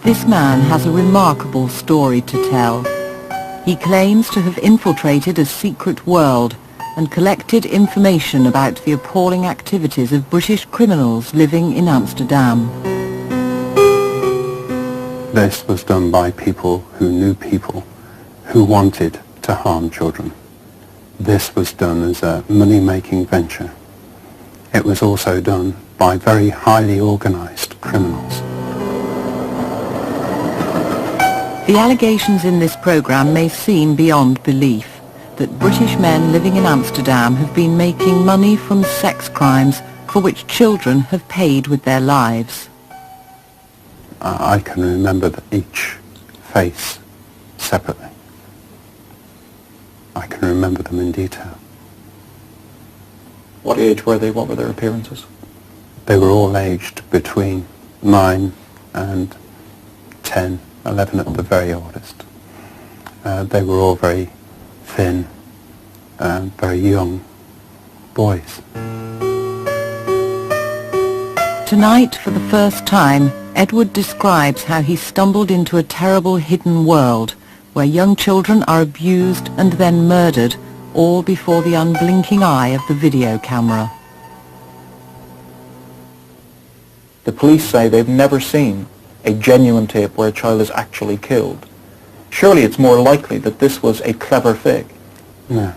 This man has a remarkable story to tell. He claims to have infiltrated a secret world and collected information about the appalling activities of British criminals living in Amsterdam. This was done by people who wanted to harm children. This was done as a money-making venture. It was also done by very highly organised criminals. The allegations in this programme may seem beyond belief, that British men living in Amsterdam have been making money from sex crimes for which children have paid with their lives. I can remember each face separately. I can remember them in detail. What age were they? What were their appearances? They were all aged between 9 and 10, 11 at the very oldest. They were all very thin, very young boys. Tonight, for the first time, Edward describes how he stumbled into a terrible hidden world where young children are abused and then murdered, all before the unblinking eye of the video camera. The police say they've never seen a genuine tape where a child is actually killed. Surely it's more likely that this was a clever fake. No,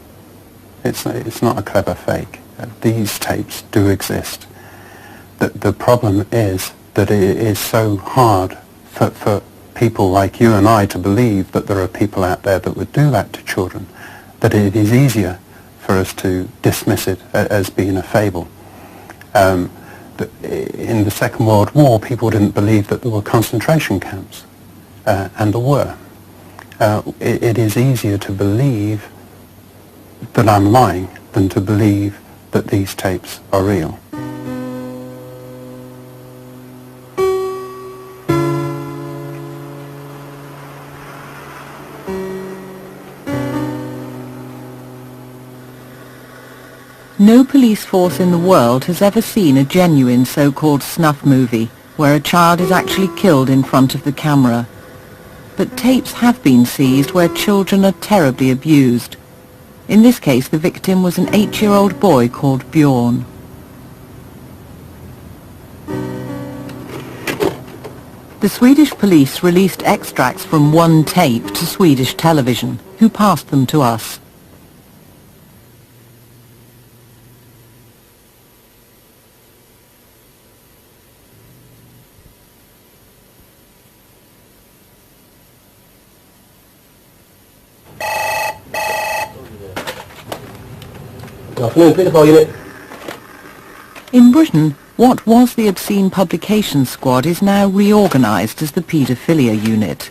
it's not a clever fake. These tapes do exist. The problem is that it is so hard for people like you and I to believe that there are people out there that would do that to children, that it is easier for us to dismiss it as being a fable. In the Second World War, people didn't believe that there were concentration camps, and there were. It is easier to believe that I'm lying than to believe that these tapes are real. No police force in the world has ever seen a genuine so-called snuff movie where a child is actually killed in front of the camera. But tapes have been seized where children are terribly abused. In this case, the victim was an 8-year-old boy called Bjorn. The Swedish police released extracts from one tape to Swedish television, who passed them to us. In Britain, what was the Obscene Publications Squad is now reorganised as the Paedophilia Unit.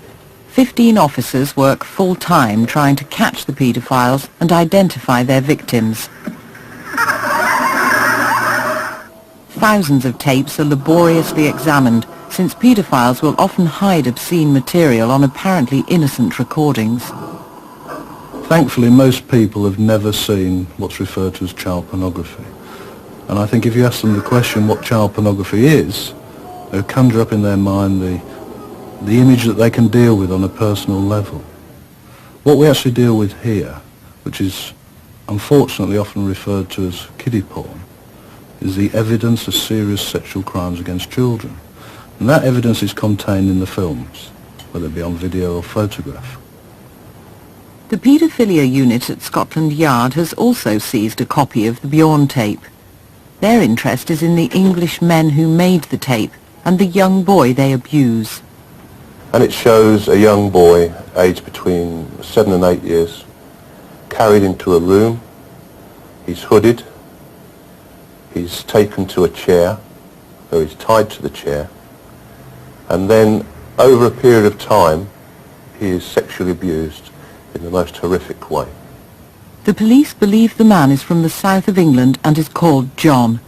15 officers work full-time trying to catch the paedophiles and identify their victims. Thousands of tapes are laboriously examined, since paedophiles will often hide obscene material on apparently innocent recordings. Thankfully, most people have never seen what's referred to as child pornography. And I think if you ask them the question what child pornography is, they'll conjure up in their mind the image that they can deal with on a personal level. What we actually deal with here, which is unfortunately often referred to as kiddie porn, is the evidence of serious sexual crimes against children. And that evidence is contained in the films, whether it be on video or photograph. The Paedophilia Unit at Scotland Yard has also seized a copy of the Bjorn tape. Their interest is in the English men who made the tape and the young boy they abuse. And it shows a young boy aged between 7 and 8 years, carried into a room. He's hooded, he's taken to a chair, so he's tied to the chair, and then over a period of time he is sexually abused in the most horrific way. The police believe the man is from the south of England and is called John.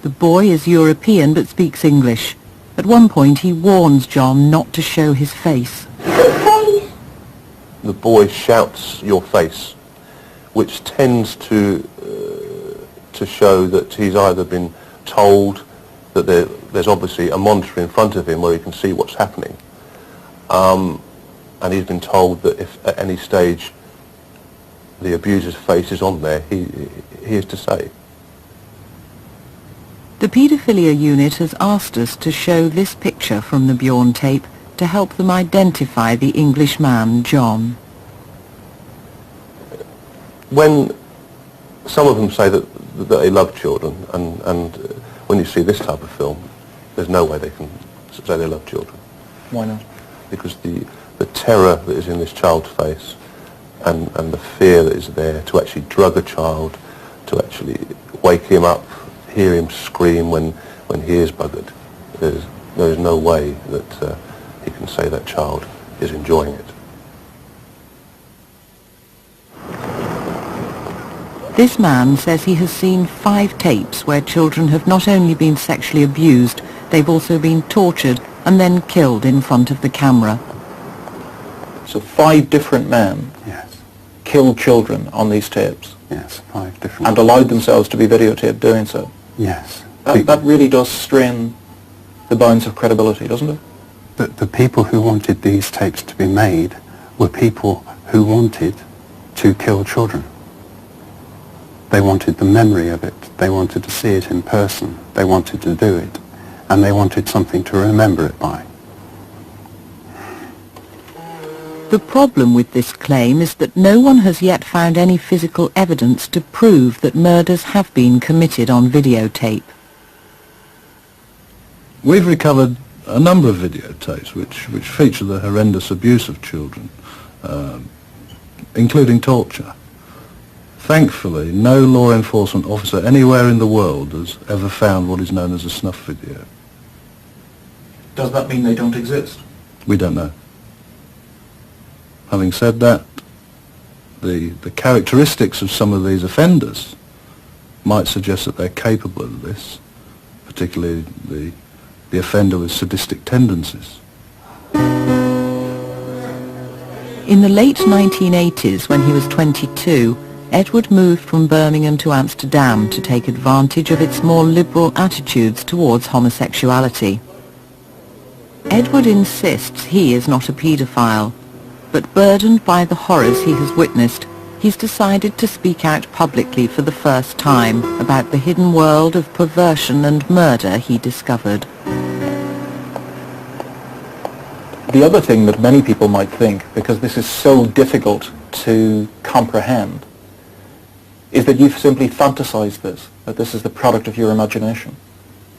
The boy is European but speaks English. At one point he warns John not to show his face. The boy shouts "your face," which tends to show that he's either been told that there's obviously a monitor in front of him where he can see what's happening, And he's been told that if at any stage the abuser's face is on there, he is to say. The Paedophilia unit has asked us to show this picture from the Bjorn tape to help them identify the English man, John. When some of them say that they love children, and when you see this type of film, there's no way they can say they love children. Why not? Because the terror that is in this child's face and the fear that is there to actually drug a child, to actually wake him up, hear him scream when he is buggered, there's no way that he can say that child is enjoying it. This man says he has seen 5 tapes where children have not only been sexually abused, they've also been tortured and then killed in front of the camera. So 5 different men Yes. killed children on these tapes Yes, 5 different... and allowed themselves to be videotaped doing so. Yes. That really does strain the bounds of credibility, doesn't it? The people who wanted these tapes to be made were people who wanted to kill children. They wanted the memory of it. They wanted to see it in person. They wanted to do it. And they wanted something to remember it by. The problem with this claim is that no one has yet found any physical evidence to prove that murders have been committed on videotape. We've recovered a number of videotapes which feature the horrendous abuse of children, including torture. Thankfully, no law enforcement officer anywhere in the world has ever found what is known as a snuff video. Does that mean they don't exist? We don't know. Having said that, the characteristics of some of these offenders might suggest that they're capable of this, particularly the offender with sadistic tendencies. In the late 1980s, when he was 22, Edward moved from Birmingham to Amsterdam to take advantage of its more liberal attitudes towards homosexuality. Edward insists he is not a paedophile, but burdened by the horrors he has witnessed, he's decided to speak out publicly for the first time about the hidden world of perversion and murder he discovered. The other thing that many people might think, because this is so difficult to comprehend, is that you've simply fantasized this, that this is the product of your imagination.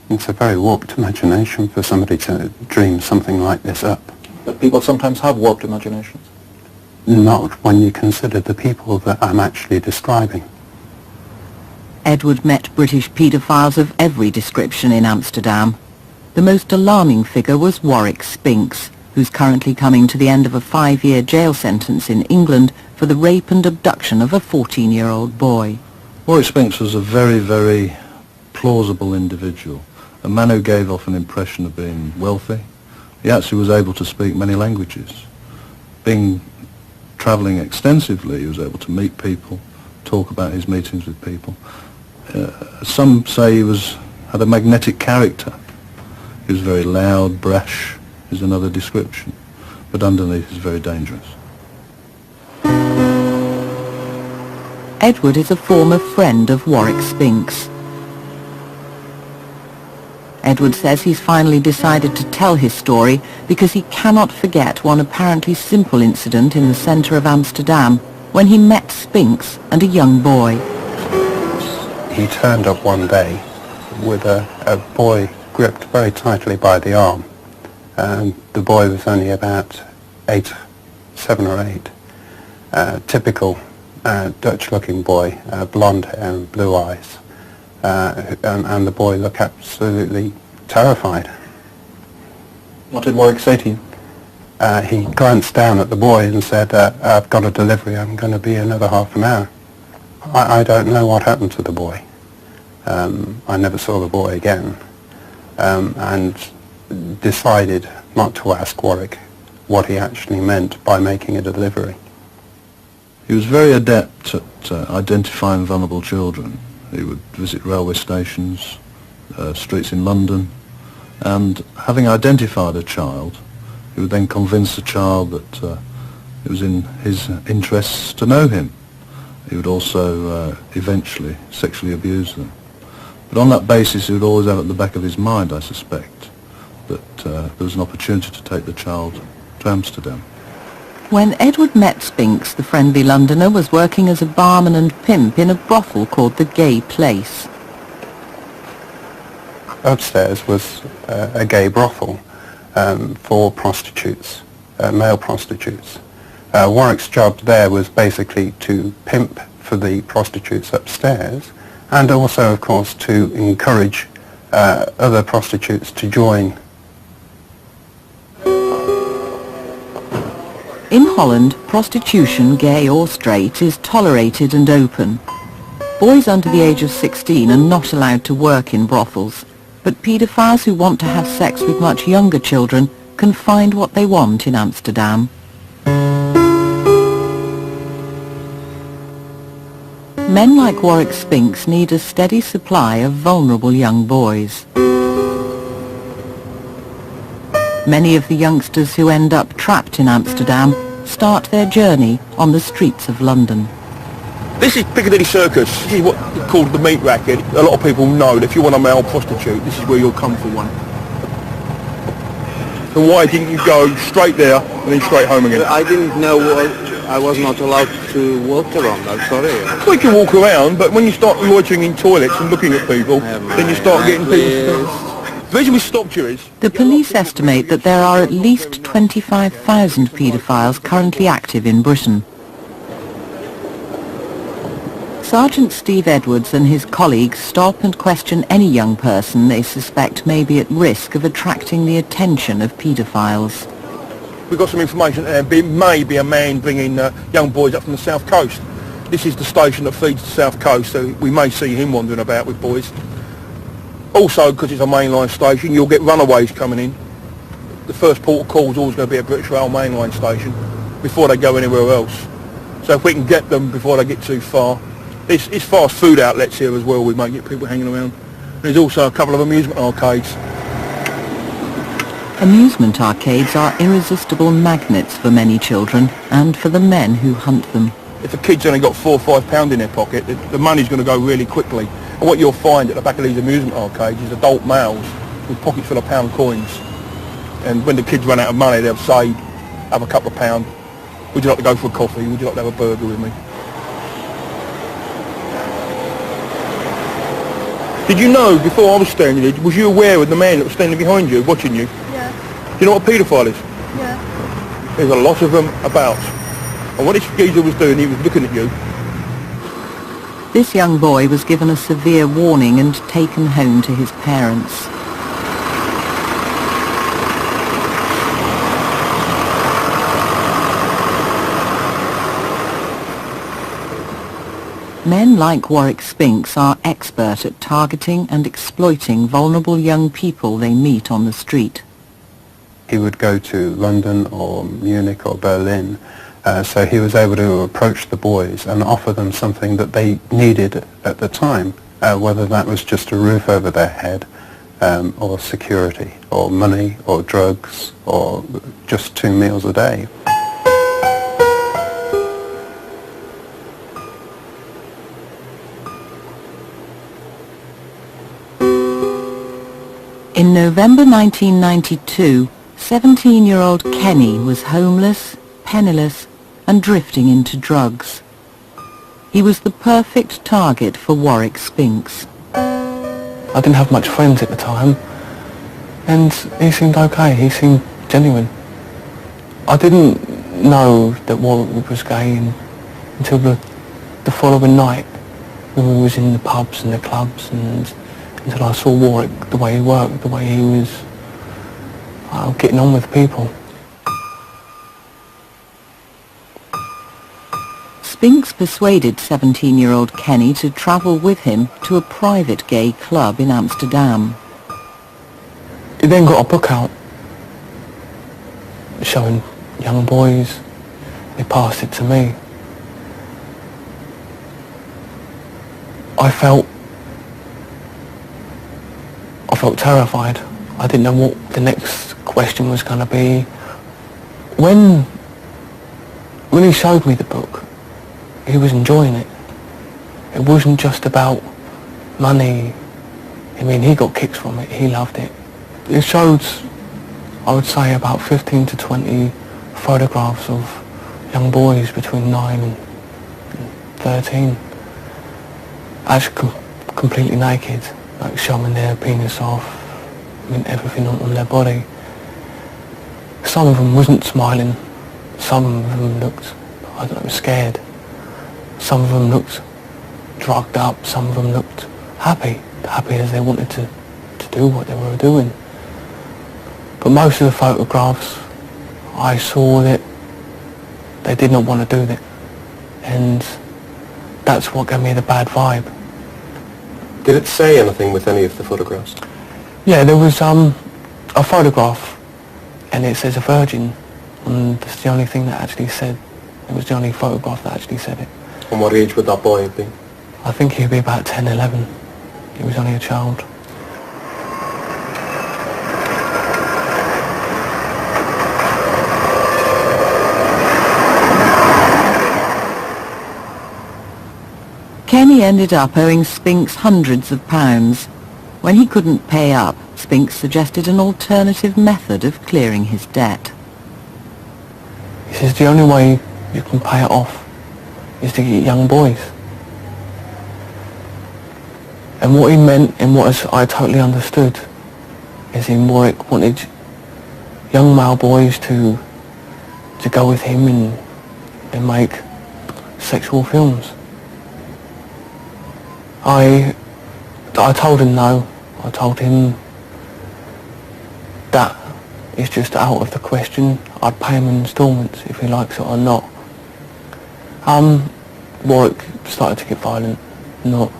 It's a very warped imagination for somebody to dream something like this up. But people sometimes have warped imaginations. Not when you consider the people that I'm actually describing. Edward met British paedophiles of every description in Amsterdam. The most alarming figure was Warwick Spinks, who's currently coming to the end of a 5-year jail sentence in England for the rape and abduction of a 14-year-old boy. Warwick Spinks was a very, very plausible individual, a man who gave off an impression of being wealthy. He actually was able to speak many languages. Travelling extensively, he was able to meet people, talk about his meetings with people. Some say he had a magnetic character. He was very loud, brash, is another description, but underneath is very dangerous. Edward is a former friend of Warwick Spinks. Edward says he's finally decided to tell his story because he cannot forget one apparently simple incident in the centre of Amsterdam when he met Spinks and a young boy. He turned up one day with a boy gripped very tightly by the arm. The boy was only about 7 or 8. Typical Dutch-looking boy, blonde hair and blue eyes. And the boy looked absolutely terrified. What did Warwick say to you? He glanced down at the boy and said, I've got a delivery, I'm going to be another half an hour. I don't know what happened to the boy. I never saw the boy again. And decided not to ask Warwick what he actually meant by making a delivery. He was very adept at identifying vulnerable children. He would visit railway stations, streets in London, and having identified a child, He would then convince the child that it was in his interests to know him. He would also eventually sexually abuse them. But on that basis, he would always have at the back of his mind, I suspect, that there was an opportunity to take the child to Amsterdam. When Edward met Spinks, the friendly Londoner was working as a barman and pimp in a brothel called the Gay Place. Upstairs was a gay brothel for prostitutes, male prostitutes. Warwick's job there was basically to pimp for the prostitutes upstairs, and also, of course, to encourage other prostitutes to join. In Holland, prostitution, gay or straight, is tolerated and open. Boys under the age of 16 are not allowed to work in brothels, but paedophiles who want to have sex with much younger children can find what they want in Amsterdam. Men like Warwick Spinks need a steady supply of vulnerable young boys. Many of the youngsters who end up trapped in Amsterdam start their journey on the streets of London. This is Piccadilly Circus. This is what's called the meat racket. A lot of people know that if you want a male prostitute, this is where you'll come for one. So why didn't you go straight there and then straight home again? I didn't know I was not allowed to walk around. I'm sorry. We can walk around, but when you start loitering in toilets and looking at people, then you start getting people... The reason we stopped you is... The police estimate that there are at least 25,000 paedophiles currently active in Britain. Sergeant Steve Edwards and his colleagues stop and question any young person they suspect may be at risk of attracting the attention of paedophiles. We've got some information that there may be a man bringing young boys up from the south coast. This is the station that feeds the south coast, so we may see him wandering about with boys. Also, because it's a mainline station, you'll get runaways coming in. The first port of call is always going to be a British Rail mainline station before they go anywhere else. So if we can get them before they get too far. It's fast food outlets here as well, we might get people hanging around. There's also a couple of amusement arcades. Amusement arcades are irresistible magnets for many children and for the men who hunt them. If a kid's only got £4 or £5 in their pocket, the money's going to go really quickly. And what you'll find at the back of these amusement arcades is adult males with pockets full of pound coins. And when the kids run out of money, they'll say, have a couple of pound. Would you like to go for a coffee? Would you like to have a burger with me? Did you know, before I was standing there, was you aware of the man that was standing behind you, watching you? Yeah. Do you know what a paedophile is? Yeah. There's a lot of them about. And what this geezer was doing, he was looking at you. This young boy was given a severe warning and taken home to his parents. Men like Warwick Spinks are expert at targeting and exploiting vulnerable young people they meet on the street. He would go to London or Munich or Berlin, so he was able to approach the boys and offer them something that they needed at the time, whether that was just a roof over their head, or security, or money, or drugs, or just 2 meals a day. In November 1992, 17-year-old Kenny was homeless, penniless, and drifting into drugs. He was the perfect target for Warwick Spinks. I didn't have much friends at the time, and he seemed okay, he seemed genuine. I didn't know that Warwick was gay until the following night, when we was in the pubs and the clubs, and until I saw Warwick, the way he worked, the way he was getting on with people. Spinks persuaded 17-year-old Kenny to travel with him to a private gay club in Amsterdam. He then got a book out showing young boys. He passed it to me. I felt terrified. I didn't know what the next question was going to be. when he showed me the book, he was enjoying it. It wasn't just about money. I mean, he got kicks from it, he loved it. It showed, I would say, about 15 to 20 photographs of young boys between 9 and 13, actually completely naked, like showing their penis off, I mean, everything on their body. Some of them wasn't smiling, some of them looked, I don't know, scared. Some of them looked drugged up, some of them looked happy as they wanted to do what they were doing. But most of the photographs, I saw that they did not want to do that. And that's what gave me the bad vibe. Did it say anything with any of the photographs? Yeah, there was a photograph, and it says a virgin, and that's the only thing that actually said, it was the only photograph that actually said it. And what age would that boy have been? I think he'd be about 10, 11. He was only a child. Kenny ended up owing Spinks hundreds of pounds. When he couldn't pay up, Spinks suggested an alternative method of clearing his debt. He says the only way you can pay it off is to get young boys. And what he meant, and what I totally understood, is he wanted young male boys to go with him and make sexual films. I told him no. I told him that is just out of the question. I'd pay him in instalments if he likes it or not. Warwick started to get violent, not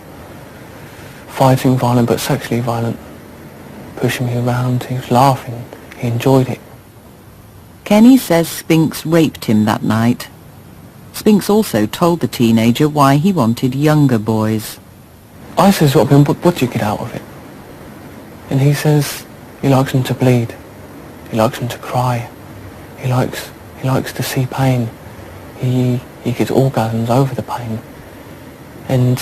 fighting violent, but sexually violent, pushing me around. He was laughing. He enjoyed it. Kenny says Spinks raped him that night. Spinks also told the teenager why he wanted younger boys. I says, what do you get out of it? And he says he likes them to bleed. He likes them to cry. He likes to see pain. He gets orgasms over the pain. And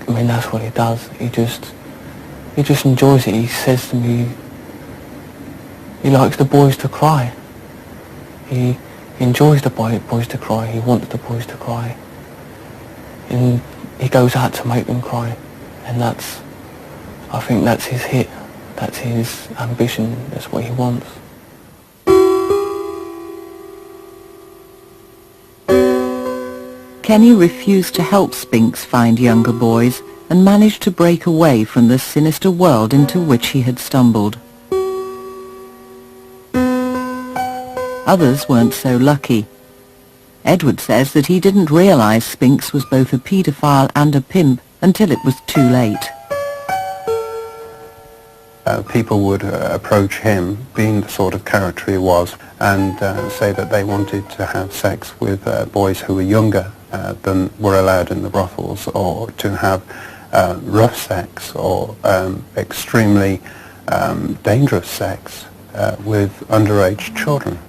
I mean, that's what he does. He just enjoys it. He says to me, he likes the boys to cry. He enjoys the boys to cry. He wants the boys to cry. And he goes out to make them cry. And I think that's his hit. That's his ambition. That's what he wants. Kenny refused to help Spinks find younger boys and managed to break away from the sinister world into which he had stumbled. Others weren't so lucky. Edward says that he didn't realise Spinks was both a paedophile and a pimp until it was too late. People would approach him, being the sort of character he was, and say that they wanted to have sex with boys who were younger than were allowed in the brothels, or to have rough sex or extremely dangerous sex with underage children.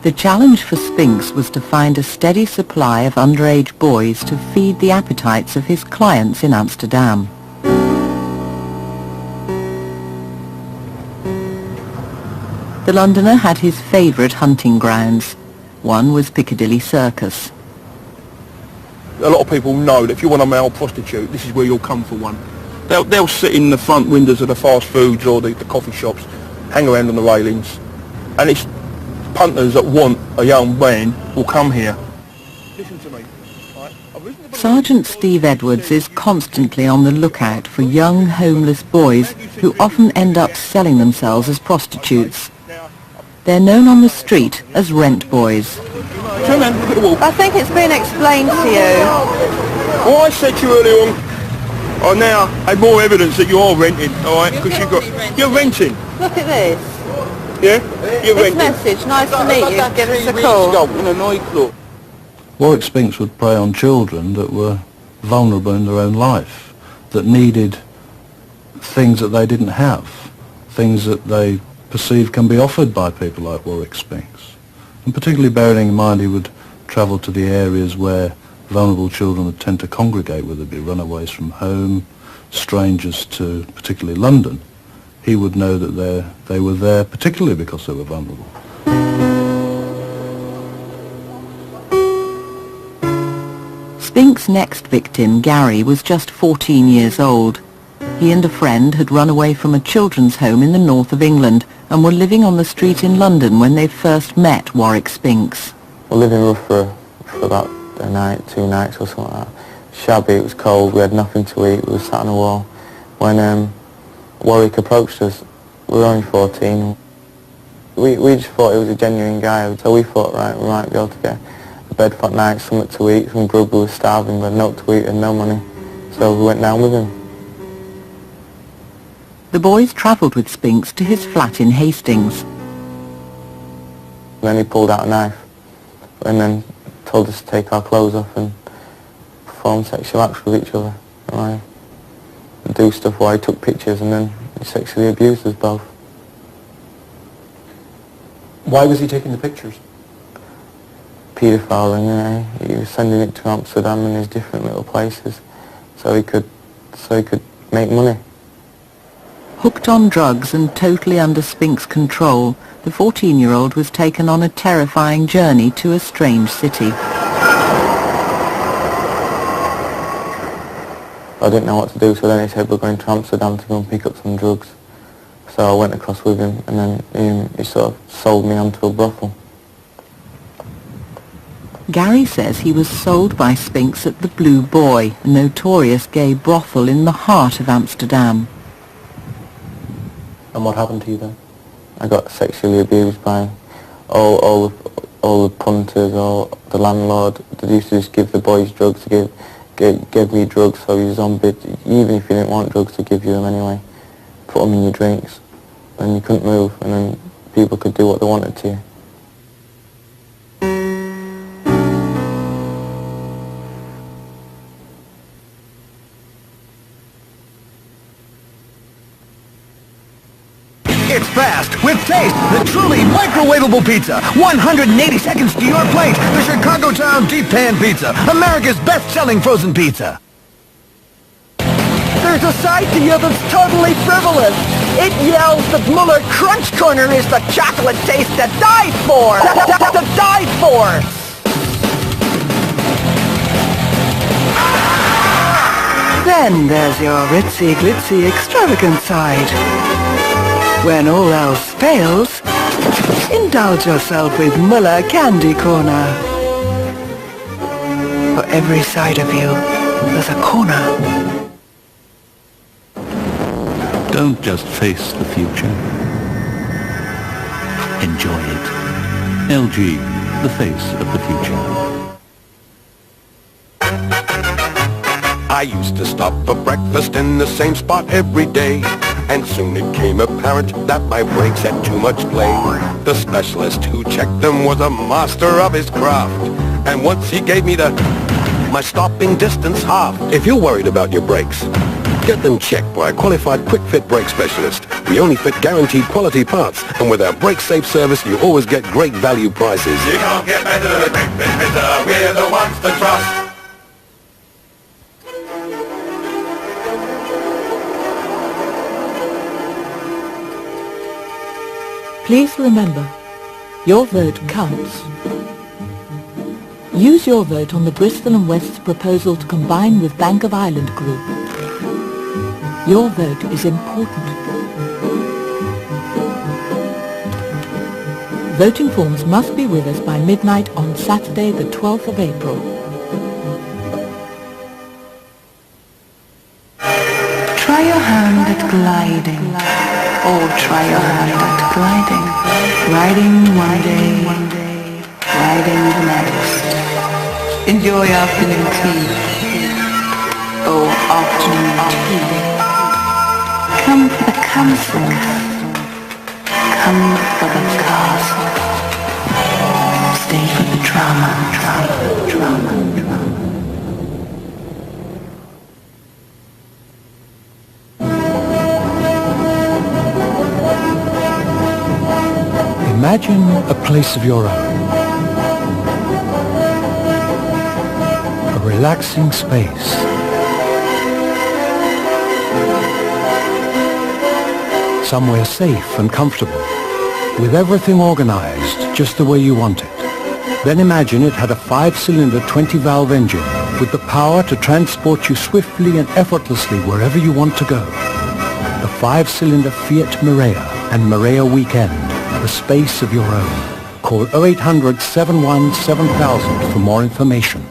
The challenge for Spinks was to find a steady supply of underage boys to feed the appetites of his clients in Amsterdam. The Londoner had his favourite hunting grounds. One was Piccadilly Circus. A lot of people know that if you want a male prostitute, this is where you'll come for one. They'll sit in the front windows of the fast foods or the coffee shops, hang around on the railings, and it's punters that want a young man will come here. Listen to me. Sergeant Steve Edwards is constantly on the lookout for young homeless boys who often end up selling themselves as prostitutes. They're known on the street as rent boys. Turn around, look at the wall. I think it's been explained to you. What I said to you earlier on, I now have more evidence that you are renting, alright? Because you're renting. Look at this. Yeah? You're This renting. message, nice to meet you, give us a call. In a nightclub. Warwick Spinks would prey on children that were vulnerable in their own life, that needed things that they didn't have, things that they perceive can be offered by people like Warwick Spinks. And particularly bearing in mind he would travel to the areas where vulnerable children would tend to congregate, whether it be runaways from home, strangers to particularly London. He would know that they were there particularly because they were vulnerable. Spink's next victim, Gary, was just 14 years old. He and a friend had run away from a children's home in the north of England and were living on the street in London when they first met Warwick Spinks. We were living rough for about a night, 2 nights or something like that. Shabby, it was cold, we had nothing to eat, we were sat on a wall. When Warwick approached us, we were only 14. We just thought he was a genuine guy, so we thought, right, we might be able to get a bed for the night, something to eat, some grub. We were starving, we had no to eat and no money. So we went down with him. The boys travelled with Spinks to his flat in Hastings. Then he pulled out a knife and then told us to take our clothes off and perform sexual acts with each other. And do stuff while he took pictures, and then he sexually abused us both. Why was he taking the pictures? Paedophile, and he was sending it to Amsterdam and his different little places so he could make money. Hooked on drugs and totally under Spink's control, the 14-year-old was taken on a terrifying journey to a strange city. I didn't know what to do, so then he said we're going to Amsterdam to go and pick up some drugs. So I went across with him, and then he sort of sold me onto a brothel. Gary says he was sold by Spinks at the Blue Boy, a notorious gay brothel in the heart of Amsterdam. And what happened to you then? I got sexually abused by all the punters, all the landlord. They used to just give the boys drugs, gave me drugs, so he was on bid. Even if you didn't want drugs, to give you them anyway. Put them in your drinks, and you couldn't move, and then people could do what they wanted to you. It's fast, with taste, the truly microwavable pizza. 180 seconds to your plate. The Chicago Town Deep Pan Pizza, America's best-selling frozen pizza. There's a side to you that's totally frivolous. It yells that Muller Crunch Corner is the chocolate taste to die for. To die for. Then there's your ritzy glitzy extravagant side. When all else fails, indulge yourself with Muller Candy Corner. For every side of you, there's a corner. Don't just face the future. Enjoy it. LG, the face of the future. I used to stop for breakfast in the same spot every day, and soon it became apparent that my breaks had too much play. The specialist who checked them was a master of his craft, and once he gave me my stopping distance half. If you're worried about your brakes, get them checked by a qualified quick fit brake specialist. We only fit guaranteed quality parts, and with our brake safe service you always get great value prices. You can't get better than a quick fit fitter. We're the ones to trust. Please remember, your vote counts. Use your vote on the Bristol and West's proposal to combine with Bank of Ireland Group. Your vote is important. Voting forms must be with us by midnight on Saturday the 12th of April. Try your hand at gliding, or try your hand at gliding. Riding one day, riding the next. Enjoy afternoon tea, or afternoon tea. Come for the castle, come for the castle. Stay for the drama. Imagine a place of your own. A relaxing space. Somewhere safe and comfortable, with everything organized just the way you want it. Then imagine it had a 5-cylinder 20-valve engine with the power to transport you swiftly and effortlessly wherever you want to go. The 5-cylinder Fiat Marea and Marea Weekend, the space of your own. Call 0800 71 7000 for more information.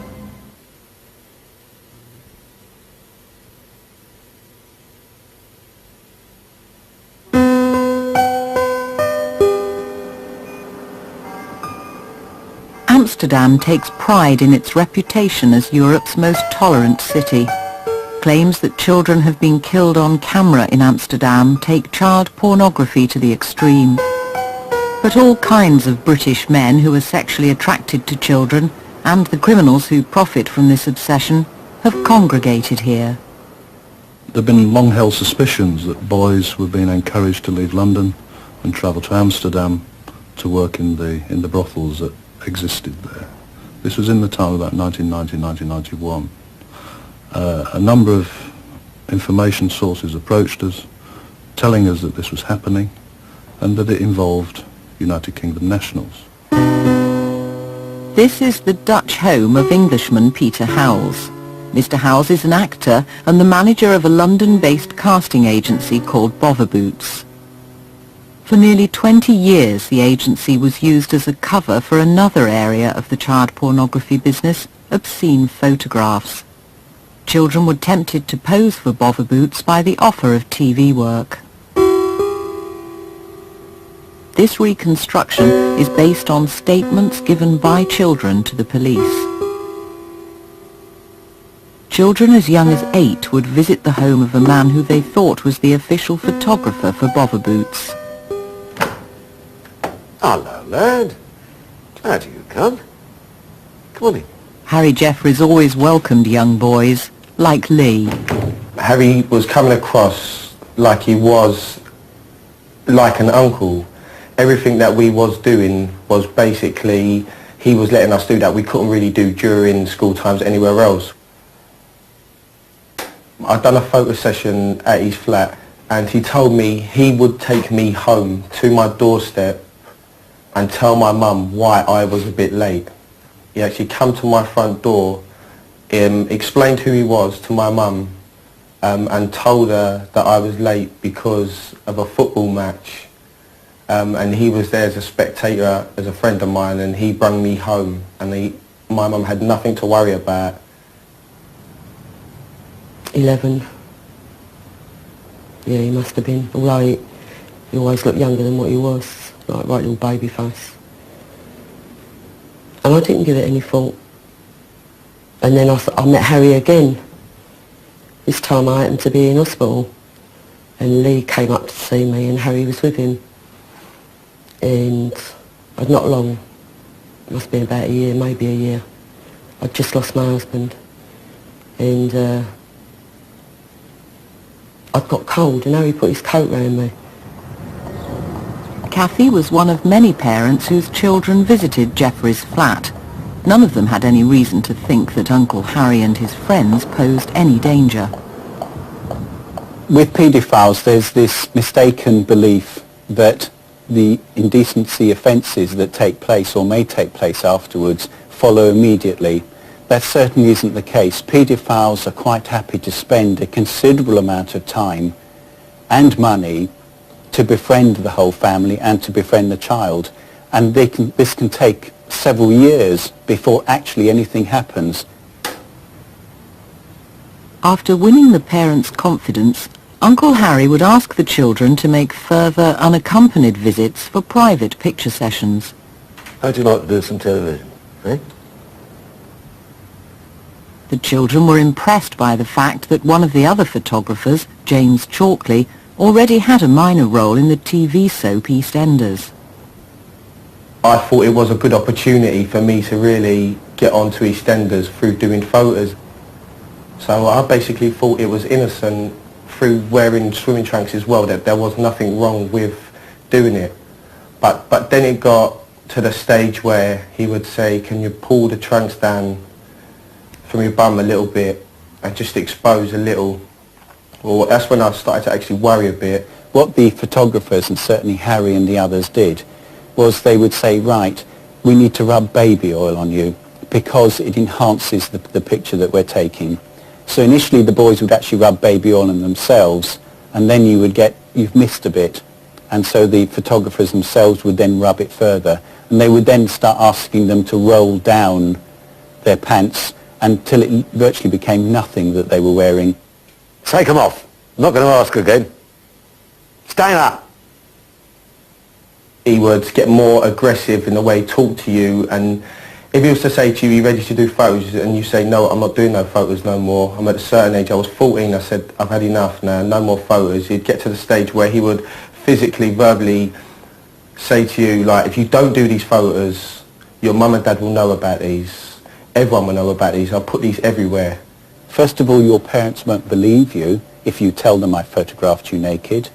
Amsterdam takes pride in its reputation as Europe's most tolerant city. Claims that children have been killed on camera in Amsterdam take child pornography to the extreme. But all kinds of British men who are sexually attracted to children and the criminals who profit from this obsession have congregated here. There have been long-held suspicions that boys were being encouraged to leave London and travel to Amsterdam to work in the brothels that existed there. This was in the time of about 1990, 1991. A number of information sources approached us, telling us that this was happening and that it involved United Kingdom nationals. This is the Dutch home of Englishman Peter Howells. Mr. Howells is an actor and the manager of a London-based casting agency called Botherboots. For nearly 20 years, the agency was used as a cover for another area of the child pornography business, obscene photographs. Children were tempted to pose for Botherboots by the offer of TV work. This reconstruction is based on statements given by children to the police. Children as young as 8 would visit the home of a man who they thought was the official photographer for Botherboots. Hello, lad. Glad you come. Come on in. Harry Jeffries always welcomed young boys, like Lee. Harry was coming across like he was like an uncle. Everything that we was doing was basically, he was letting us do that we couldn't really do during school times anywhere else. I'd done a photo session at his flat and he told me he would take me home to my doorstep and tell my mum why I was a bit late. He actually come to my front door, explained who he was to my mum, and told her that I was late because of a football match. And he was there as a spectator, as a friend of mine, and he brought me home. And my mum had nothing to worry about. 11. Yeah, he must have been. Although he always looked younger than what he was. Like right little baby face. And I didn't give it any thought. And then I met Harry again. This time I happened to be in hospital. And Lee came up to see me and Harry was with him. And not long, it must have been about a year, maybe a year. I'd just lost my husband. And I'd got cold and Harry put his coat round me. Kathy was one of many parents whose children visited Jeffrey's flat. None of them had any reason to think that Uncle Harry and his friends posed any danger. With paedophiles, there's this mistaken belief that the indecency offences that take place or may take place afterwards follow immediately. That certainly isn't the case. Paedophiles are quite happy to spend a considerable amount of time and money to befriend the whole family and to befriend the child. And this can take several years before actually anything happens. After winning the parents' confidence, Uncle Harry would ask the children to make further unaccompanied visits for private picture sessions. How'd you like to do some television, eh? The children were impressed by the fact that one of the other photographers, James Chalkley, already had a minor role in the TV soap EastEnders. I thought it was a good opportunity for me to really get onto EastEnders through doing photos. So I basically thought it was innocent through wearing swimming trunks as well, that there was nothing wrong with doing it. But But then it got to the stage where he would say, can you pull the trunks down from your bum a little bit and just expose a little? Well, that's when I started to actually worry a bit. What the photographers, and certainly Harry and the others, did was they would say, right, we need to rub baby oil on you because it enhances the picture that we're taking. So initially the boys would actually rub baby oil on themselves, and then you would get, you've missed a bit. And so the photographers themselves would then rub it further. And they would then start asking them to roll down their pants until it virtually became nothing that they were wearing. Take them off. I'm not going to ask again. Stand up. He would get more aggressive in the way he talked to you, and if he was to say to you, are you ready to do photos? And you say, no, I'm not doing no photos no more. I'm at a certain age. I was 14. I said, I've had enough now. No more photos. He'd get to the stage where he would physically, verbally say to you, like, if you don't do these photos, your mum and dad will know about these. Everyone will know about these. I'll put these everywhere. First of all, your parents won't believe you if you tell them I photographed you naked.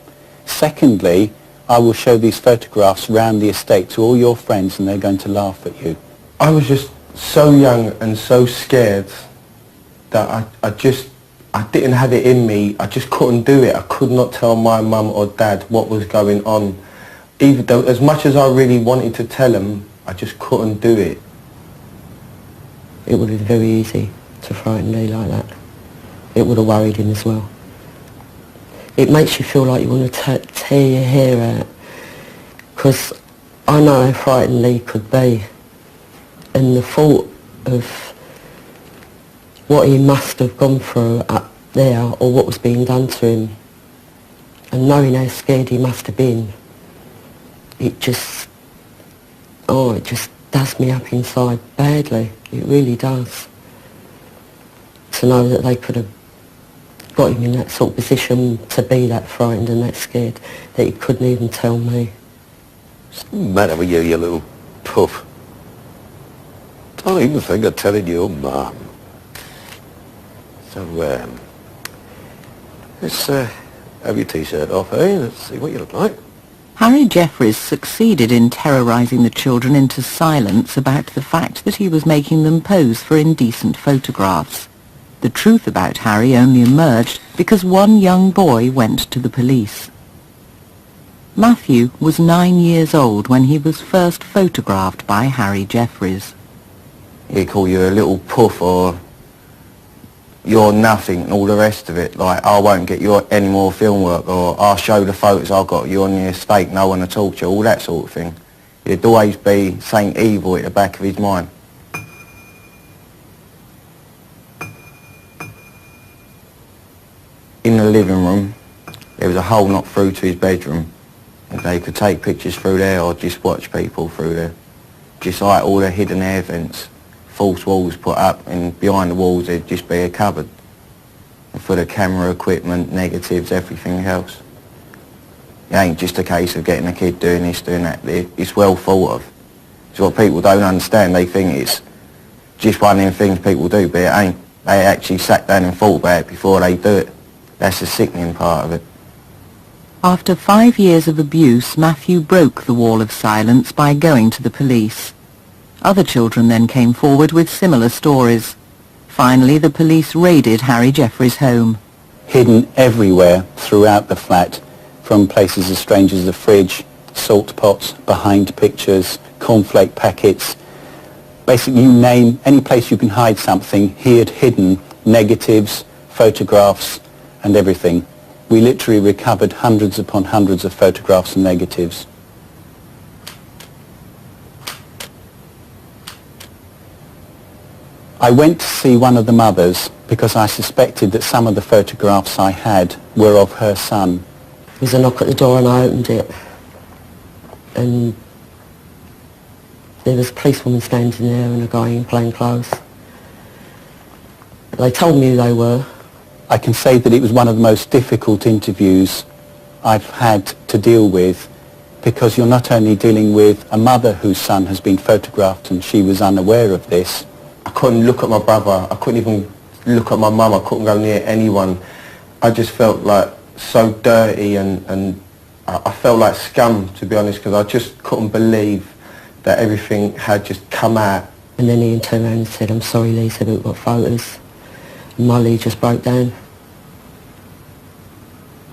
Secondly, I will show these photographs round the estate to all your friends and they're going to laugh at you. I was just so young and so scared that I didn't have it in me. I just couldn't do it. I could not tell my mum or dad what was going on. Even though, as much as I really wanted to tell them, I just couldn't do it. It would have been very easy to frighten Lee like that. It would have worried him as well. It makes you feel like you want to tear your hair out, because I know how frightened Lee could be, and the thought of what he must have gone through up there, or what was being done to him, and knowing how scared he must have been, it just does me up inside badly. It really does. To know that they could have got him in that sort of position to be that frightened and that scared that he couldn't even tell me. What's the matter with you, you little puff? Don't even think of telling your mum. So, let's have your t-shirt off, eh? Let's see what you look like. Harry Jeffries succeeded in terrorising the children into silence about the fact that he was making them pose for indecent photographs. The truth about Harry only emerged because one young boy went to the police. Matthew was 9 years old when he was first photographed by Harry Jeffries. He'd call you a little puff, or you're nothing, and all the rest of it. Like, I won't get you any more film work, or I'll show the photos I've got you on the estate, no one to talk to you, all that sort of thing. It'd always be something evil at the back of his mind. In the living room, there was a hole knocked through to his bedroom, and they could take pictures through there or just watch people through there. Just like all the hidden air vents, false walls put up, and behind the walls there'd just be a cupboard for the camera equipment, negatives, everything else. It ain't just a case of getting a kid doing this, doing that. It's well thought of. It's what people don't understand. They think it's just one of them things people do, but it ain't. They actually sat down and thought about it before they do it. That's the sickening part of it. After 5 years of abuse, Matthew broke the wall of silence by going to the police. Other children then came forward with similar stories. Finally, the police raided Harry Jeffries' home. Hidden everywhere throughout the flat, from places as strange as the fridge, salt pots, behind pictures, cornflake packets. Basically, you name any place you can hide something, he had hidden negatives, photographs, and everything. We literally recovered hundreds upon hundreds of photographs and negatives. I went to see one of the mothers because I suspected that some of the photographs I had were of her son. There was a knock at the door and I opened it, and there was a policewoman standing there and a guy in plain clothes. They told me who they were. I can say that it was one of the most difficult interviews I've had to deal with, because you're not only dealing with a mother whose son has been photographed and she was unaware of this. I couldn't look at my brother, I couldn't even look at my mum, I couldn't go near anyone. I just felt like so dirty and I felt like scum, to be honest, because I just couldn't believe that everything had just come out. And then Ian turned around and said, "I'm sorry, Lee," said, "we've got photos." And Molly just broke down.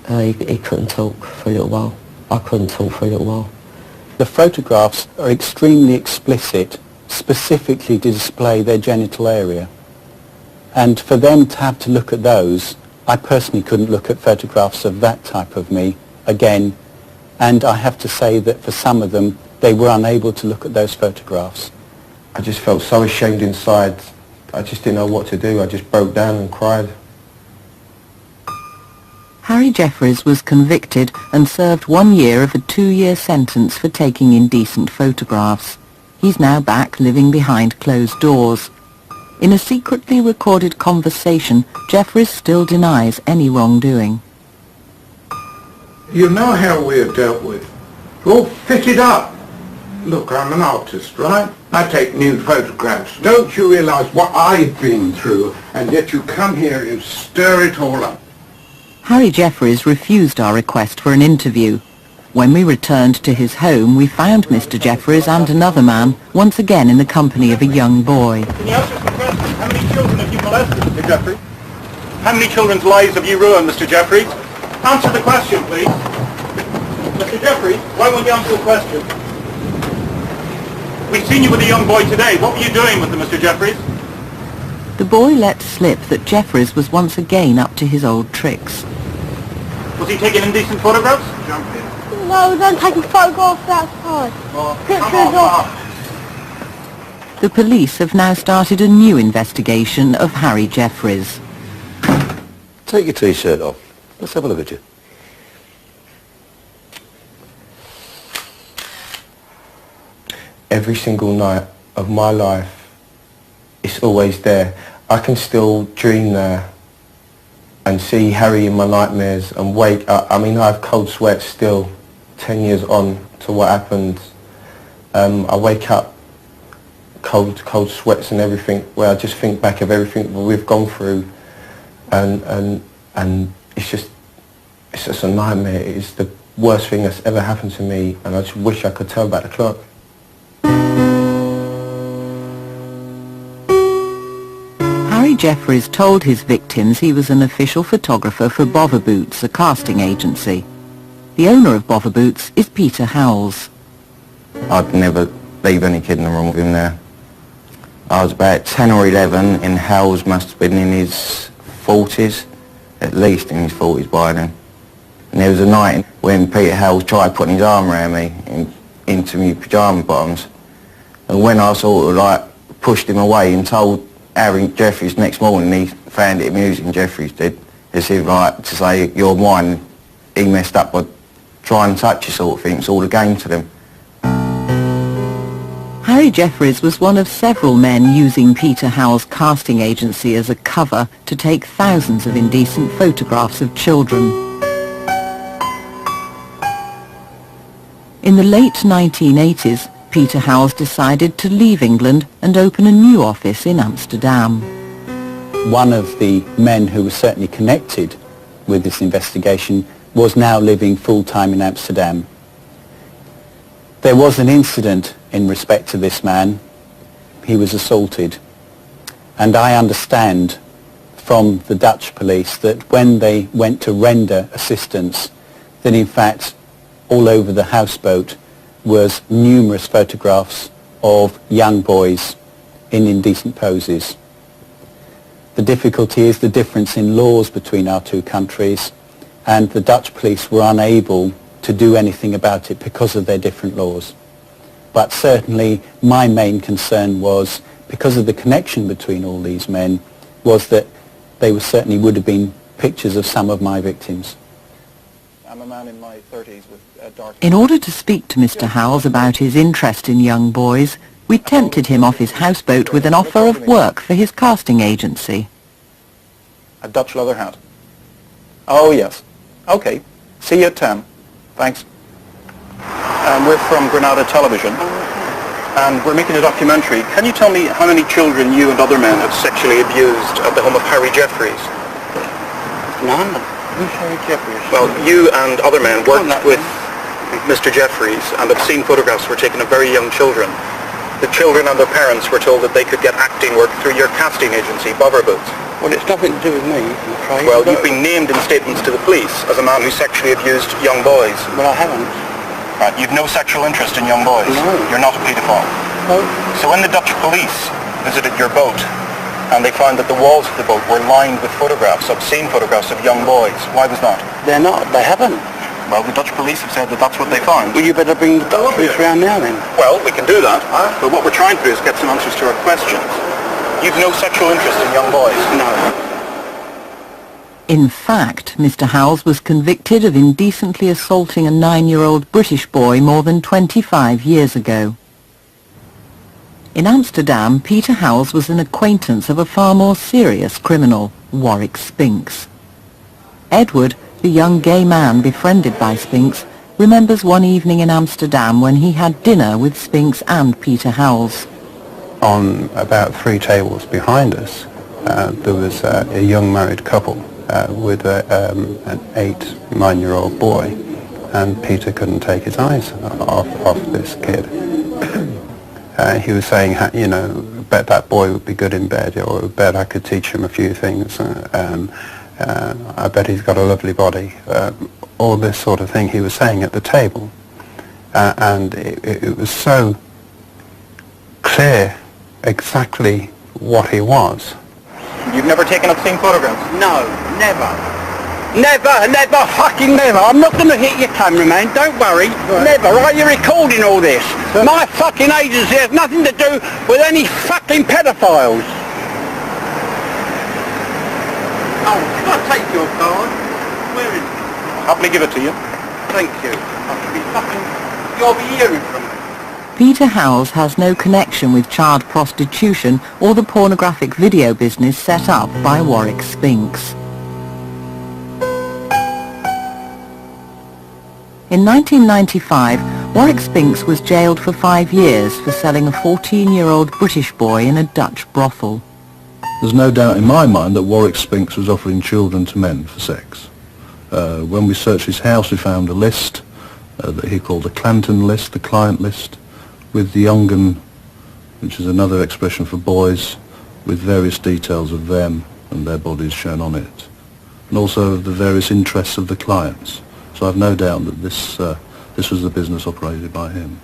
He couldn't talk for a little while. I couldn't talk for a little while. The photographs are extremely explicit, specifically to display their genital area. And for them to have to look at those, I personally couldn't look at photographs of that type of me again. And I have to say that for some of them, they were unable to look at those photographs. I just felt so ashamed inside. I just didn't know what to do. I just broke down and cried. Harry Jeffries was convicted and served 1 year of a 2-year sentence for taking indecent photographs. He's now back living behind closed doors. In a secretly recorded conversation, Jeffries still denies any wrongdoing. You know how we're dealt with. All fitted up. Look, I'm an artist, right? I take nude photographs. Don't you realise what I've been through, and yet you come here and stir it all up? Harry Jeffries refused our request for an interview. When we returned to his home, we found Mr. Jeffries and another man, once again in the company of a young boy. Can you answer some questions? How many children have you molested, Mr. Jeffries? How many children's lives have you ruined, Mr. Jeffries? Answer the question, please. Mr. Jeffries, why won't you answer the question? We've seen you with a young boy today. What were you doing with him, Mr. Jeffries? The boy let slip that Jeffries was once again up to his old tricks. Was he taking indecent photographs? Jump in. No, we don't take photographs outside. Pictures of... The police have now started a new investigation of Harry Jeffries. Take your T-shirt off. Let's have a look at you. Every single night of my life, it's always there. I can still dream there and see Harry in my nightmares and wake up. I mean, I have cold sweats still, 10 years on to what happened. I wake up cold sweats and everything, where I just think back of everything we've gone through, and it's just a nightmare. It's the worst thing that's ever happened to me, and I just wish I could turn back the clock. Harry Jeffries told his victims he was an official photographer for Bother Boots, a casting agency. The owner of Bother Boots is Peter Howells. I'd never leave any kid in the room with him there. I was about 10 or 11, and Howells must have been in his 40s, at least in his 40s by then. And there was a night when Peter Howells tried putting his arm around me into my pyjama bottoms. And when I sort of like pushed him away and told Harry Jeffries next morning, he found it amusing, Jeffries did, as if like to say, "You're mine," he messed up by trying to touch you sort of thing. It's all a game to them. Harry Jeffries was one of several men using Peter Howells' casting agency as a cover to take thousands of indecent photographs of children. In the late 1980s, Peter Howells decided to leave England and open a new office in Amsterdam. One of the men who was certainly connected with this investigation was now living full-time in Amsterdam. There was an incident in respect to this man. He was assaulted. And I understand from the Dutch police that when they went to render assistance, that in fact all over the houseboat was numerous photographs of young boys in indecent poses. The difficulty is the difference in laws between our two countries, and the Dutch police were unable to do anything about it because of their different laws. But certainly my main concern was, because of the connection between all these men, was that they certainly would have been pictures of some of my victims. I'm a man in my 30s with dark... In order to speak to Mr. Howells about his interest in young boys, we tempted him off his houseboat with an offer of work for his casting agency. A Dutch leather hat. Oh yes. Okay. See you at 10. Thanks. We're from Granada Television, and we're making a documentary. Can you tell me how many children you and other men have sexually abused at the home of Harry Jeffries? None. Who's Harry Jeffries? Well, you and other men worked with Mr. Jeffries, and obscene photographs were taken of very young children. The children and their parents were told that they could get acting work through your casting agency, Botherboot. Well, it's nothing to do with me, I'm afraid. Well, you've been named in statements to the police as a man who sexually abused young boys. Well, I haven't. Right, you've no sexual interest in young boys? No. You're not a paedophile? No. So when the Dutch police visited your boat, and they found that the walls of the boat were lined with photographs, obscene photographs of young boys, why was that? They're not, they haven't. Well, the Dutch police have said that that's what they found. Well, you better bring the Dutch police round now then. Well, we can do that, but what we're trying to do is get some answers to our questions. You've no sexual interest in young boys? No. In fact, Mr. Howells was convicted of indecently assaulting a 9-year-old British boy more than 25 years ago. In Amsterdam, Peter Howells was an acquaintance of a far more serious criminal, Warwick Spinks. Edward, the young gay man befriended by Spinks, remembers one evening in Amsterdam when he had dinner with Spinks and Peter Howells. On about 3 tables behind us, there was a young married couple with an 8-9-year-old boy, and Peter couldn't take his eyes off this kid. He was saying, you know, bet that boy would be good in bed, or bet I could teach him a few things. I bet he's got a lovely body. All this sort of thing he was saying at the table. And it was so clear exactly what he was. You've never taken obscene photographs? No, never. Never, fucking never. I'm not going to hit your cameraman, don't worry. Right. Never, right? You're recording all this. My fucking agency has nothing to do with any fucking pedophiles. Oh, can I take your card? Where is it? I'll happily give it to you. Thank you. I should be fucking... You'll be hearing from me. Peter Howells has no connection with child prostitution or the pornographic video business set up by Warwick Spinks. In 1995, Warwick Spinks was jailed for 5 years for selling a 14-year-old British boy in a Dutch brothel. There's no doubt in my mind that Warwick Spinks was offering children to men for sex. When we searched his house, we found a list that he called the Clanton list, the client list, with the young 'un, which is another expression for boys, with various details of them and their bodies shown on it, and also of the various interests of the clients. So I've no doubt that this was the business operated by him.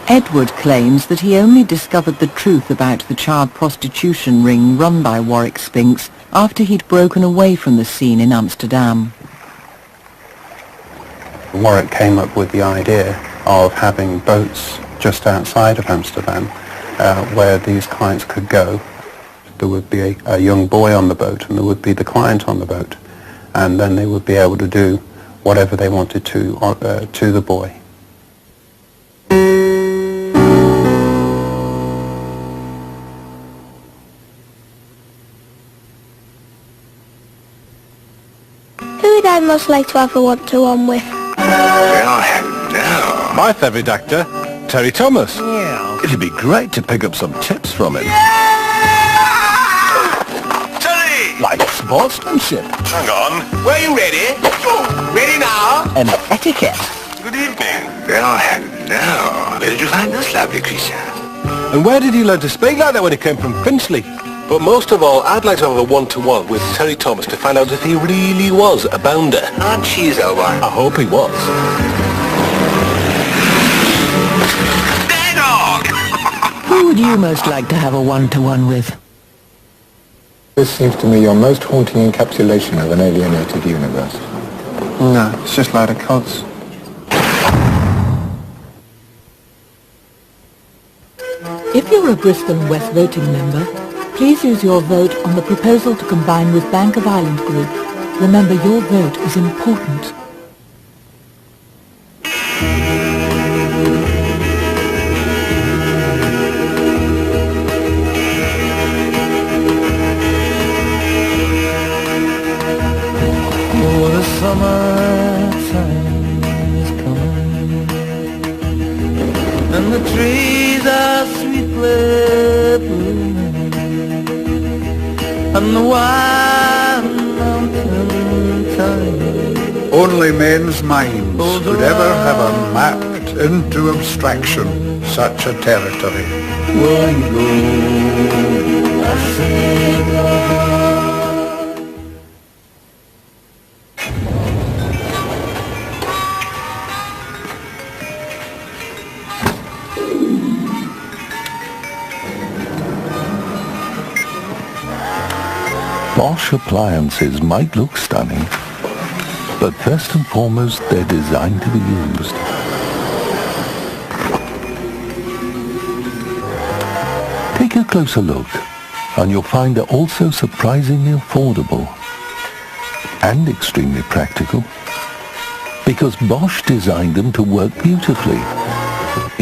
Edward claims that he only discovered the truth about the child prostitution ring run by Warwick Spinks after he'd broken away from the scene in Amsterdam. Warwick came up with the idea of having boats just outside of Amsterdam where these clients could go. There would be a young boy on the boat, and there would be the client on the boat, and then they would be able to do whatever they wanted to the boy. Who would I most like to have a one-to-one with? Well, no. My favourite actor, Terry Thomas. Yeah. It'd be great to pick up some tips from him. Terry! Like sportsmanship. Hang on. Were you ready? Ready now? And etiquette. Good evening. Well, hello. Where did you find this lovely creature? And where did he learn to speak like that when he came from Finchley? But most of all, I'd like to have a one-to-one with Terry Thomas to find out if he really was a bounder. Aren't she, Zelda? I hope he was. Who would you most like to have a one-to-one with? This seems to me your most haunting encapsulation of an alienated universe. No, it's just a load of cods. If you're a Bristol and West voting member, please use your vote on the proposal to combine with Bank of Ireland Group. Remember, your vote is important. Oh, the summertime is coming, and the trees are sweet with bloom, on the wild mountain tide. Only men's minds could ever have mapped into abstraction such a territory. Where you go, I say go. Bosch appliances might look stunning, but first and foremost they're designed to be used. Take a closer look and you'll find they're also surprisingly affordable and extremely practical, because Bosch designed them to work beautifully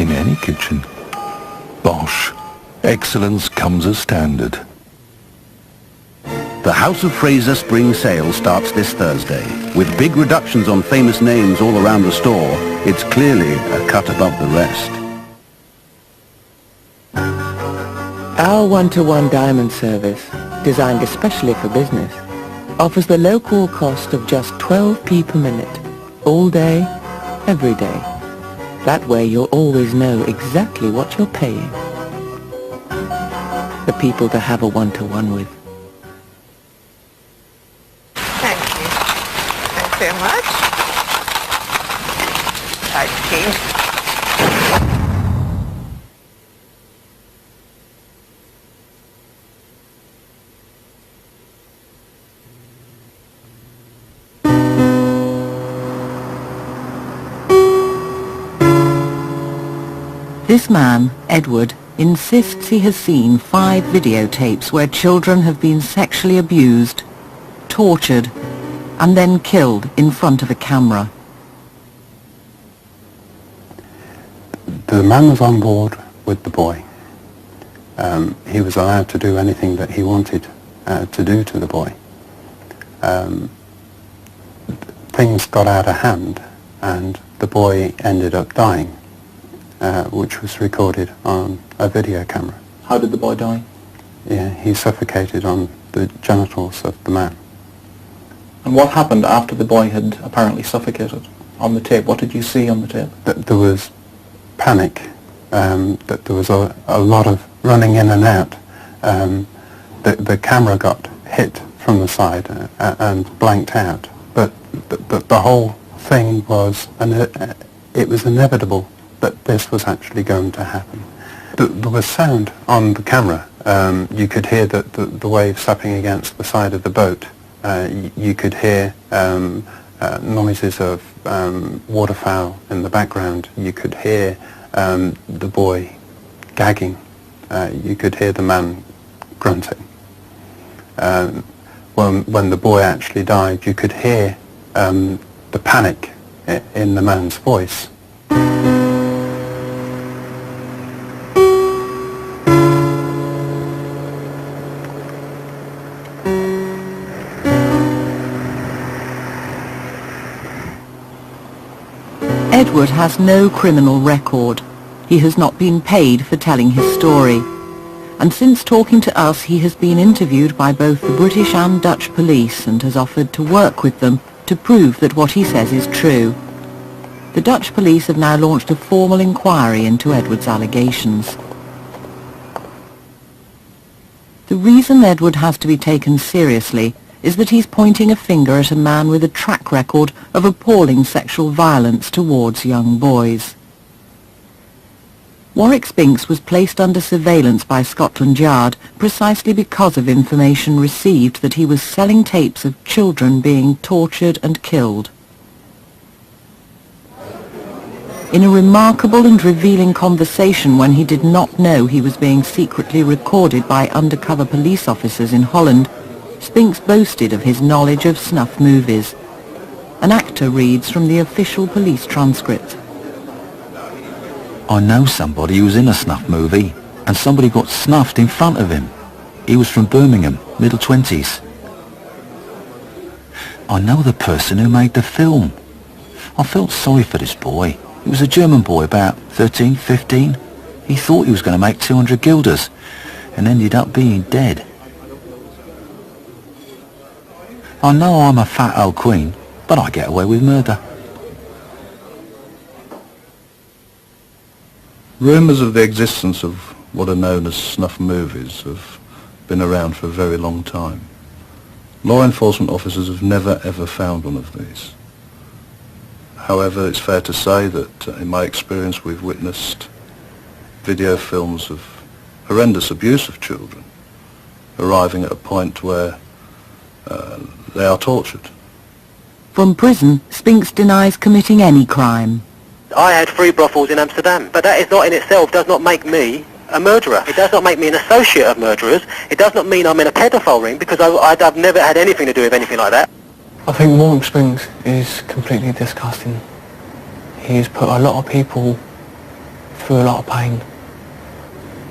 in any kitchen. Bosch. Excellence comes as standard. The House of Fraser Spring Sale starts this Thursday. With big reductions on famous names all around the store, it's clearly a cut above the rest. Our one-to-one diamond service, designed especially for business, offers the low-call cost of just 12p per minute, all day, every day. That way you'll always know exactly what you're paying. The people to have a one-to-one with. Very much. Thank you. This man, Edward, insists he has seen 5 videotapes where children have been sexually abused, tortured, and then killed in front of a camera. The man was on board with the boy. He was allowed to do anything that he wanted to do to the boy. Things got out of hand and the boy ended up dying, which was recorded on a video camera. How did the boy die? Yeah, he suffocated on the genitals of the man. And what happened after the boy had apparently suffocated on the tape? What did you see on the tape? There was panic, that there was a lot of running in and out. The camera got hit from the side and blanked out. But the whole thing was, it was inevitable that this was actually going to happen. There was sound on the camera. You could hear the waves slapping against the side of the boat. You could hear noises of waterfowl in the background. You could hear the boy gagging. You could hear the man grunting. When the boy actually died, you could hear the panic in the man's voice. Edward has no criminal record. He has not been paid for telling his story. And since talking to us, he has been interviewed by both the British and Dutch police and has offered to work with them to prove that what he says is true. The Dutch police have now launched a formal inquiry into Edward's allegations. The reason Edward has to be taken seriously is that he's pointing a finger at a man with a track record of appalling sexual violence towards young boys. Warwick Spinks was placed under surveillance by Scotland Yard precisely because of information received that he was selling tapes of children being tortured and killed. In a remarkable and revealing conversation when he did not know he was being secretly recorded by undercover police officers in Holland, Spinks boasted of his knowledge of snuff movies. An actor reads from the official police transcript. I know somebody who was in a snuff movie, and somebody got snuffed in front of him. He was from Birmingham, middle 20s. I know the person who made the film. I felt sorry for this boy. He was a German boy, about 13, 15. He thought he was going to make 200 guilders, and ended up being dead. I know I'm a fat old queen, but I get away with murder. Rumours of the existence of what are known as snuff movies have been around for a very long time. Law enforcement officers have never ever found one of these. However, it's fair to say that in my experience we've witnessed video films of horrendous abuse of children arriving at a point where they are tortured. From prison, Spinks denies committing any crime. I had 3 brothels in Amsterdam, but that is not in itself does not make me a murderer. It does not make me an associate of murderers. It does not mean I'm in a pedophile ring, because I've never had anything to do with anything like that. I think Warwick Spinks is completely disgusting. He's put a lot of people through a lot of pain.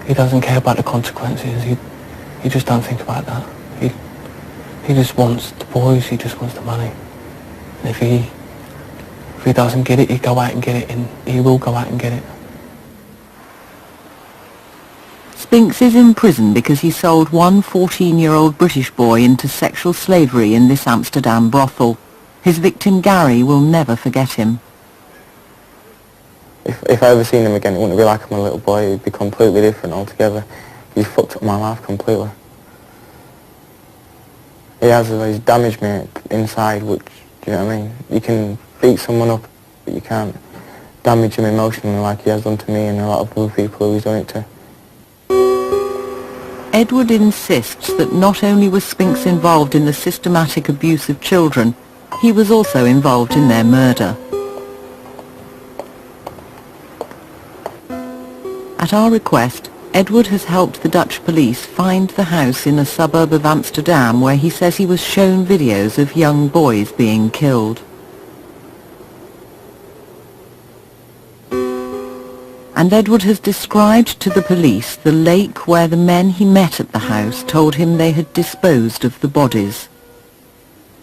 He doesn't care about the consequences. He just don't think about that. He just wants the boys, he just wants the money. And if he doesn't get it, he'll go out and get it, and he will go out and get it. Spinks is in prison because he sold one 14-year-old British boy into sexual slavery in this Amsterdam brothel. His victim Gary will never forget him. If I ever seen him again, it wouldn't be like I'm a little boy, it'd be completely different altogether. He's fucked up my life completely. He's damaged me inside, which, do you know what I mean? You can beat someone up, but you can't damage him emotionally like he has done to me and a lot of other people who he's done it to. Edward insists that not only was Spinks involved in the systematic abuse of children, he was also involved in their murder. At our request, Edward has helped the Dutch police find the house in a suburb of Amsterdam where he says he was shown videos of young boys being killed. And Edward has described to the police the lake where the men he met at the house told him they had disposed of the bodies.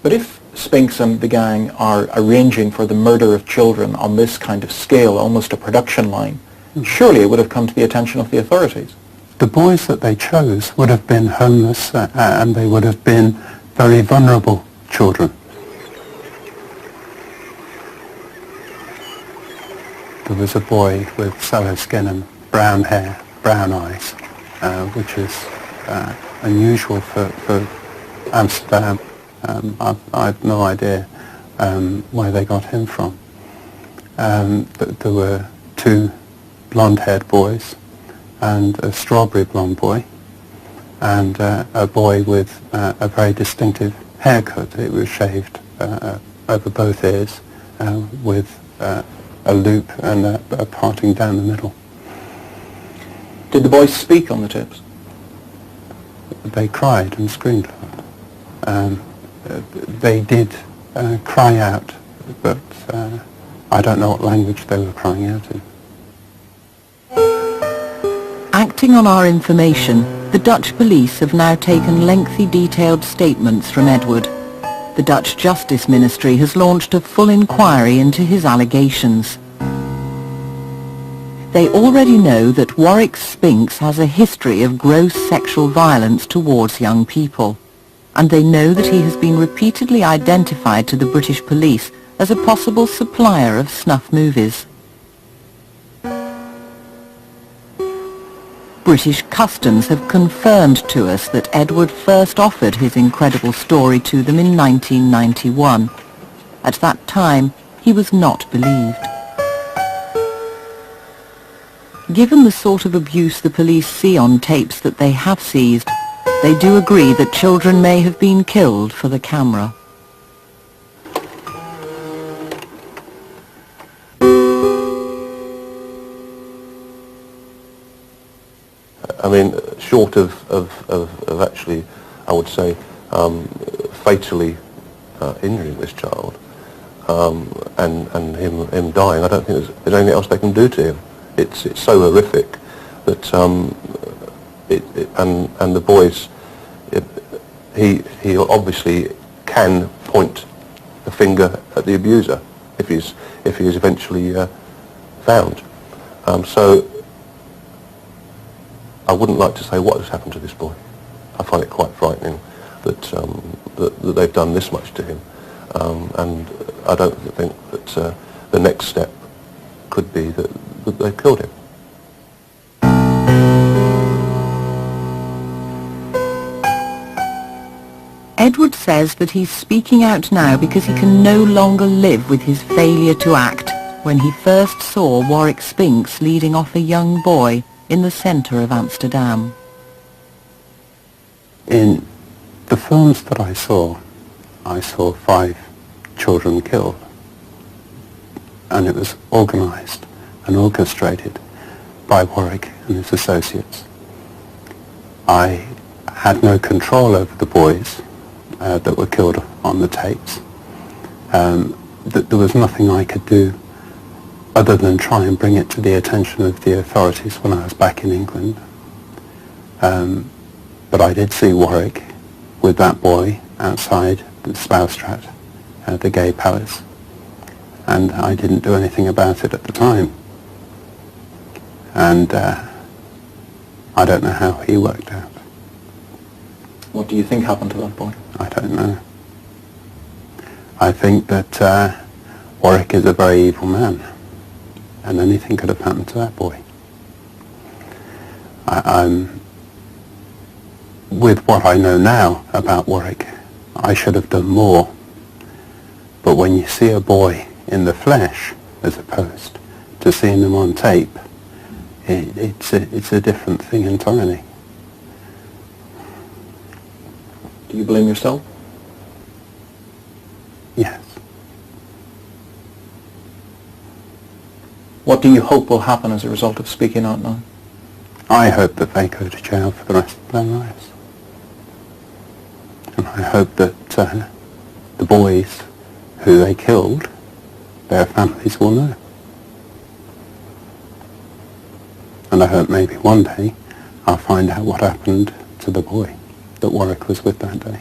But if Spinks and the gang are arranging for the murder of children on this kind of scale, almost a production line, surely it would have come to the attention of the authorities. The boys that they chose would have been homeless and they would have been very vulnerable children. There was a boy with sallow skin and brown hair, brown eyes, which is unusual for Amsterdam. I've no idea where they got him from. But there were 2 blonde-haired boys and a strawberry blonde boy and a boy with a very distinctive haircut. It was shaved over both ears with a loop and a parting down the middle. Did the boys speak on the tips? They cried and screamed. They did cry out, but I don't know what language they were crying out in. Acting on our information, the Dutch police have now taken lengthy detailed statements from Edward. The Dutch Justice Ministry has launched a full inquiry into his allegations. They already know that Warwick Spinks has a history of gross sexual violence towards young people, and they know that he has been repeatedly identified to the British police as a possible supplier of snuff movies. British Customs have confirmed to us that Edward first offered his incredible story to them in 1991. At that time, he was not believed. Given the sort of abuse the police see on tapes that they have seized, they do agree that children may have been killed for the camera. I mean, short of actually, I would say, fatally injuring this child and him dying, I don't think there's anything else they can do to him. It's so horrific that and the boys, he obviously can point the finger at the abuser if he is eventually found. So I wouldn't like to say what has happened to this boy. I find it quite frightening. that, that they've done this much to him. And I don't think that the next step could be that they've killed him. Edward says that he's speaking out now because he can no longer live with his failure to act when he first saw Warwick Spinks leading off a young boy in the centre of Amsterdam. In the films that I saw 5 children killed, and it was organised and orchestrated by Warwick and his associates. I had no control over the boys that were killed on the tapes. There was nothing I could do other than try and bring it to the attention of the authorities when I was back in England. But I did see Warwick with that boy outside the Spoustrat, the gay palace, and I didn't do anything about it at the time. And I don't know how he worked out. What do you think happened to that boy? I don't know. I think that Warwick is a very evil man, and anything could have happened to that boy. With what I know now about Warwick, I should have done more. But when you see a boy in the flesh, as opposed to seeing them on tape, it's a different thing entirely. Do you blame yourself? Yes. What do you hope will happen as a result of speaking out now? I hope that they go to jail for the rest of their lives. And I hope that the boys who they killed, their families will know. And I hope maybe one day I'll find out what happened to the boy that Warwick was with that day.